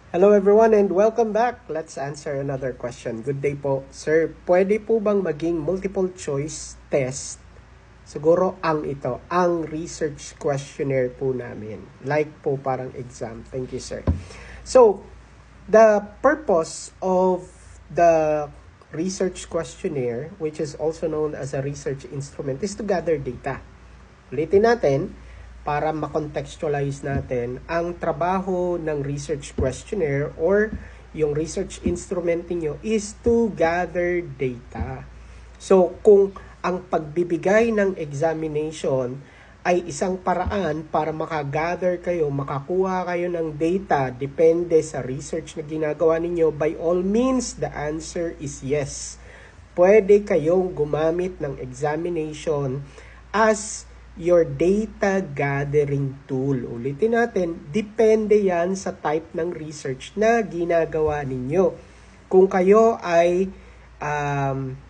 Hello everyone and welcome back. Let's answer another question. Good day po. Sir, pwede po bang maging multiple choice test? Siguro ang research questionnaire po namin. Like po parang exam. Thank you, sir. So, the purpose of the research questionnaire, which is also known as a research instrument, is to gather data. Ulitin natin, para ma-contextualize natin ang trabaho ng research questionnaire or yung research instrument niyo is to gather data. So, kung ang pagbibigay ng examination ay isang paraan para makagather kayo, makakuha kayo ng data, depende sa research na ginagawa ninyo, by all means, the answer is yes. Pwede kayong gumamit ng examination as your data gathering tool. Ulitin natin, depende yan sa type ng research na ginagawa ninyo. Kung kayo ay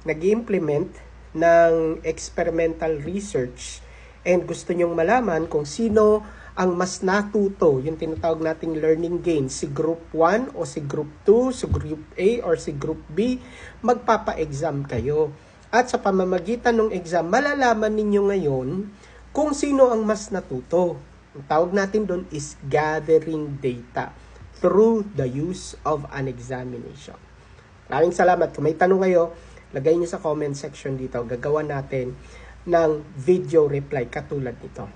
nag-implement ng experimental research and gusto nyong malaman kung sino ang mas natuto, yung tinatawag nating learning gain, si Group 1 o si Group 2, si Group A or si Group B, magpapa-exam kayo. At sa pamamagitan ng exam, malalaman ninyo ngayon kung sino ang mas natuto. Ang tawag natin doon is gathering data through the use of an examination. Maraming salamat. Kung may tanong kayo, lagay niyo sa comment section dito. Gagawa natin ng video reply katulad nito.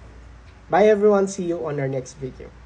Bye everyone. See you on our next video.